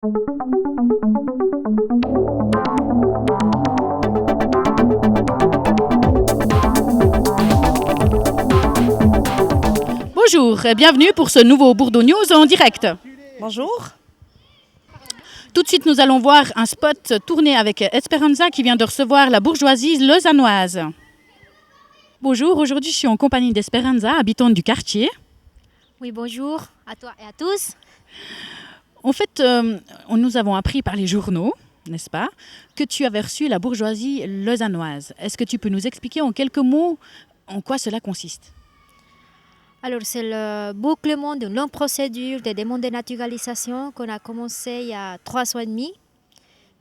Bonjour et bienvenue pour ce nouveau Bourdeaux News en direct. Bonjour. Tout de suite, nous allons voir un spot tourné avec Esperanza qui vient de recevoir la bourgeoisie lausannoise. Bonjour, aujourd'hui je suis en compagnie d'Esperanza, habitante du quartier. Oui, bonjour à toi et à tous. En fait, nous avons appris par les journaux, n'est-ce pas, que tu avais reçu la bourgeoisie lausannoise. Est-ce que tu peux nous expliquer en quelques mots en quoi cela consiste ? Alors, c'est le bouclement d'une longue procédure de demande de naturalisation qu'on a commencé il y a 3 ans et demi.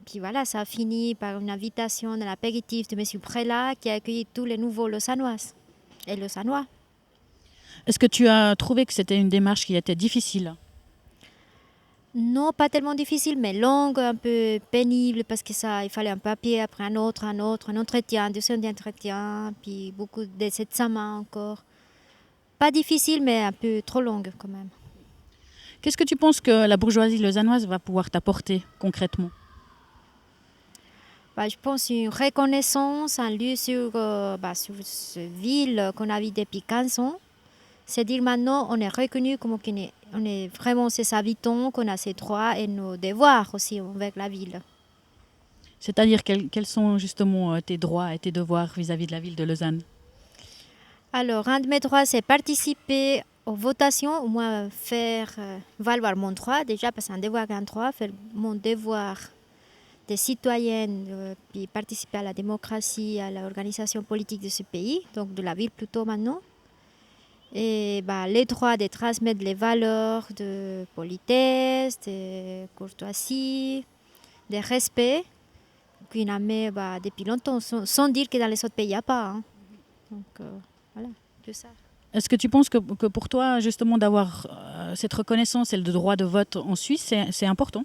Puis voilà, ça a fini par une invitation de l'apéritif de M. Prélat qui a accueilli tous les nouveaux lausannoises et lausannois. Est-ce que tu as trouvé que c'était une démarche qui était difficile ? Non, pas tellement difficile, mais longue, un peu pénible parce que il fallait un papier après un autre, un entretien, 2 d'entretien, puis beaucoup d'examens encore. Pas difficile, mais un peu trop longue quand même. Qu'est-ce que tu penses que la bourgeoisie lausannoise va pouvoir t'apporter concrètement ? Je pense une reconnaissance, un lieu sur cette ville qu'on a vu depuis 15 ans. C'est dire maintenant on est reconnu comme on est vraiment ses habitants, qu'on a ses droits et nos devoirs aussi avec la ville. C'est-à-dire quels sont justement tes droits et tes devoirs vis-à-vis de la ville de Lausanne ? Alors, un de mes droits, c'est participer aux votations, au moins faire valoir mon droit, déjà parce que c'est un devoir et un droit, faire mon devoir de citoyenne, puis participer à la démocratie, à l'organisation politique de ce pays, donc de la ville plutôt maintenant. Et les droits de transmettre les valeurs de politesse, de courtoisie, de respect, qu'on a mis depuis longtemps, sans dire que dans les autres pays, il n'y a pas. Hein. Donc, voilà, que ça. Est-ce que tu penses que pour toi, justement, d'avoir cette reconnaissance et le droit de vote en Suisse, c'est important ?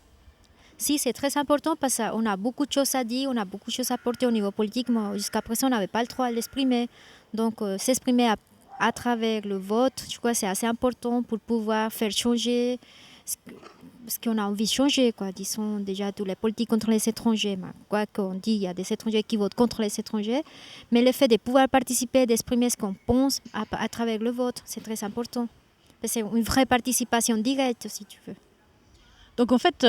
Si, c'est très important parce qu'on a beaucoup de choses à dire, on a beaucoup de choses à porter au niveau politique. Mais jusqu'à présent, on n'avait pas le droit de l'exprimer. Donc, s'exprimer à travers le vote, je crois que c'est assez important pour pouvoir faire changer ce qu'on a envie de changer. Disons déjà tous les politiques contre les étrangers. Quoi qu'on dit, il y a des étrangers qui votent contre les étrangers. Mais le fait de pouvoir participer, d'exprimer ce qu'on pense à travers le vote, c'est très important. C'est une vraie participation directe, si tu veux. Donc en fait,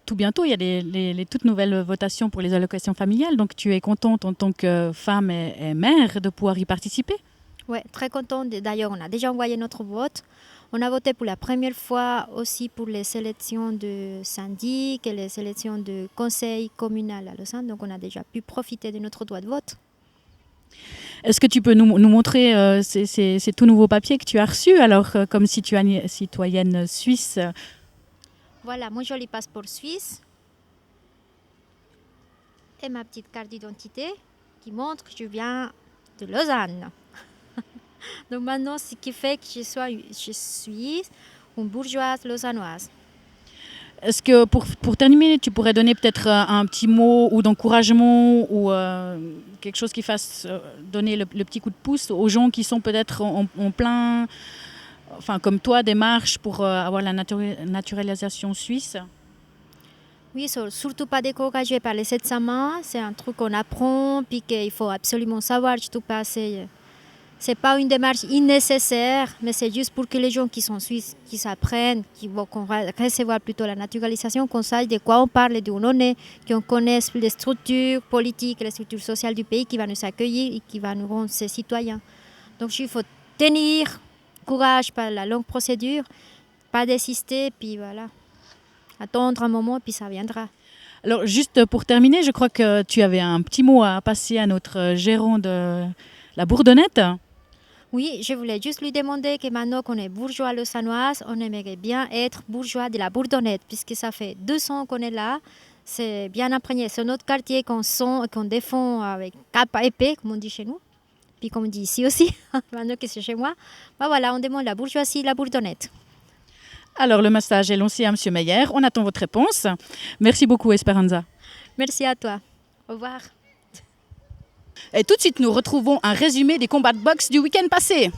tout bientôt, il y a les toutes nouvelles votations pour les allocations familiales. Donc tu es contente en tant que femme et mère de pouvoir y participer ? Oui, très contente. D'ailleurs, on a déjà envoyé notre vote. On a voté pour la première fois aussi pour les élections de syndic et les élections de conseil communal à Lausanne. Donc on a déjà pu profiter de notre droit de vote. Est-ce que tu peux nous montrer ces tout nouveaux papiers que tu as reçus alors comme citoyenne suisse ? Voilà, mon joli passeport suisse et ma petite carte d'identité qui montre que je viens de Lausanne. Donc maintenant, ce qui fait que je suis une bourgeoise lausannoise. Est-ce que pour terminer, tu pourrais donner peut-être un petit mot ou d'encouragement ou quelque chose qui fasse donner le petit coup de pouce aux gens qui sont peut-être en plein, comme toi, démarche pour avoir la naturalisation suisse ? Oui, surtout pas découragé par les examens. C'est un truc qu'on apprend, puis qu'il faut absolument savoir. Surtout pas, c'est pas une démarche nécessaire, mais c'est juste pour que les gens qui sont suisses, qui s'apprennent, qui vont recevoir plutôt la naturalisation, qu'on sache de quoi on parle, d'où on est, qu'on connaisse les structures politiques, les structures sociales du pays qui va nous accueillir et qui va nous rendre ses citoyens. Donc il faut tenir courage par la longue procédure, pas désister, puis voilà, attendre un moment, puis ça viendra. Alors juste pour terminer, je crois que tu avais un petit mot à passer à notre gérant de la Bourdonnette. Oui, je voulais juste lui demander que maintenant qu'on est bourgeois lausannoise, on aimerait bien être bourgeois de la Bourdonnette, puisque ça fait 2 ans qu'on est là. C'est bien imprégné. C'est notre quartier qu'on défend avec cap à épée, comme on dit chez nous. Puis comme on dit ici aussi, maintenant que c'est chez moi. Voilà, on demande la bourgeoisie, la Bourdonnette. Alors, le message est lancé à M. Meyer. On attend votre réponse. Merci beaucoup, Esperanza. Merci à toi. Au revoir. Et tout de suite, nous retrouvons un résumé des combats de boxe du week-end passé.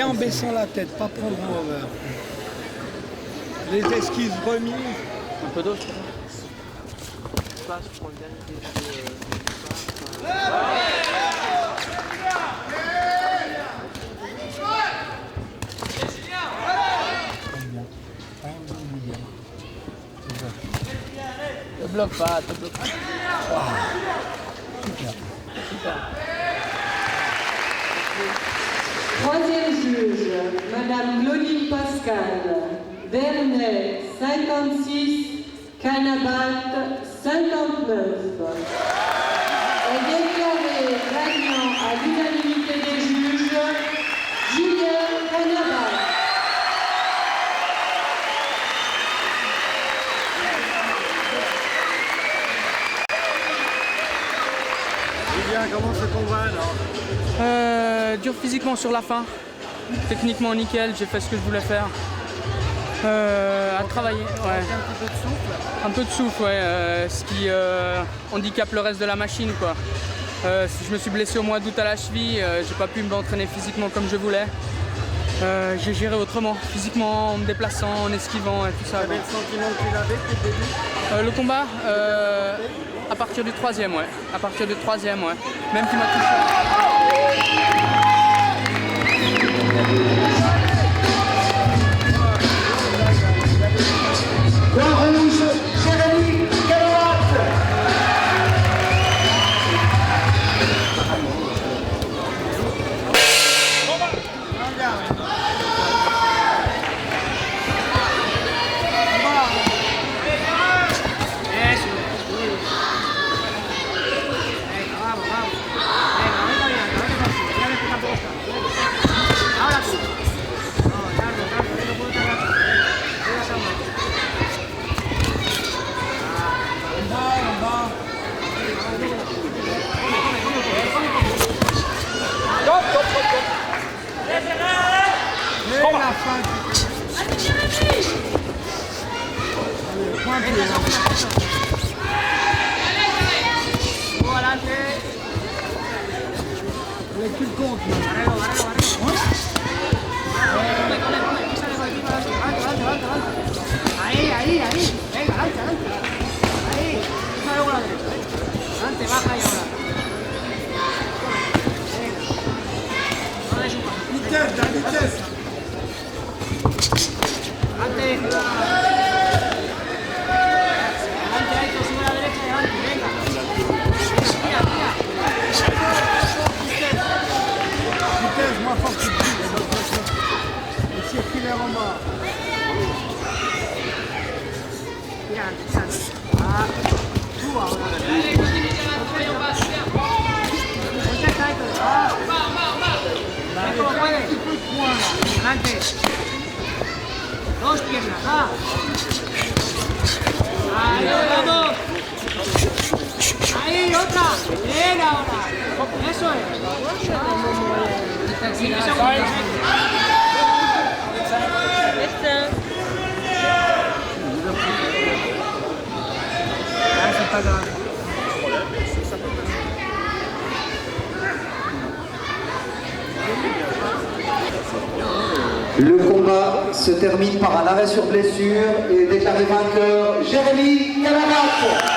bien en baissant la tête, pas prendre en over. Les esquisses remises. Un peu d'eau, je crois. Je passe pour le dernier. Te bloque pas, te bloque pas. Super. Super. Troisième juge, Madame Claudine Pascal, Vernet 56, Canabat 59. Est déclaré gagnant à l'unanimité des juges, Julien Canabat. Julien, comment ce combat alors? Dur physiquement sur la fin, techniquement nickel, j'ai fait ce que je voulais faire. À travailler, ouais. Un petit peu de souffle. Un peu de souffle, ouais, ce qui handicape le reste de la machine, quoi. Je me suis blessé au mois d'août à la cheville, j'ai pas pu m'entraîner physiquement comme je voulais. J'ai géré autrement, physiquement, en me déplaçant, en esquivant et tout ça. Tu avais le sentiment que tu l'avais depuis le début? Le combat, à partir du troisième, ouais. À partir du troisième, ouais. Même qui m'a touché. Croix rouge, Jérémy Canabat. Et la fin. Point pied, les culs comptent. Ahí, ahí, ahí. Venga, adelante, adelante. Ahí. Esa luego la derecha. Adelante, baja y ahora. Venga. No des un paso. Vitesse, la vitesse. Adelante. Adelante, ahí, tú sube a la derecha y adelante. Venga. Tira, tira. Vitesse, moins fort que tu dis. Le circulaire en bas. Tira, tira. Ah, tú ahora. Contesta, Héctor. Ah. Ven como puedes. Adelante. Dos piernas, va. Ahí, vamos. Ahí, otra. Bien ahora. Eso es. 5 segundos. Le combat se termine par un arrêt sur blessure et déclaré vainqueur Jérémy Canabat.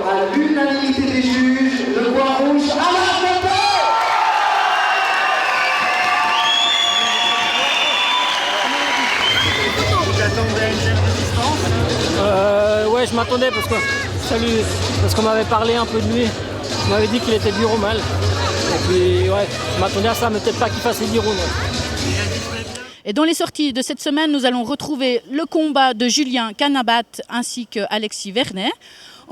À l'unanimité des juges, le point rouge à la Pépé. Ouais, je m'attendais parce qu'on m'avait parlé un peu de lui. On m'avait dit qu'il était dur au mal. Et puis ouais, je m'attendais à ça, mais peut-être pas qu'il fasse les 10 rounds. Et dans les sorties de cette semaine, nous allons retrouver le combat de Julien Canabat ainsi qu'Alexis Vernet.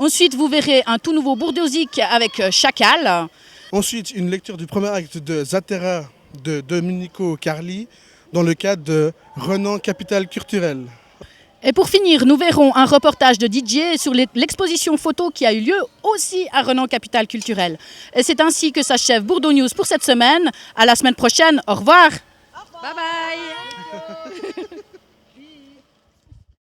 Ensuite, vous verrez un tout nouveau Bourdozic avec Chacal. Ensuite, une lecture du premier acte de Zatera de Domenico Carli dans le cadre de Renan Capital Culturel. Et pour finir, nous verrons un reportage de DJ sur l'exposition photo qui a eu lieu aussi à Renan Capital Culturel. Et c'est ainsi que s'achève Bourdo News pour cette semaine. À la semaine prochaine. Au revoir. Bye bye.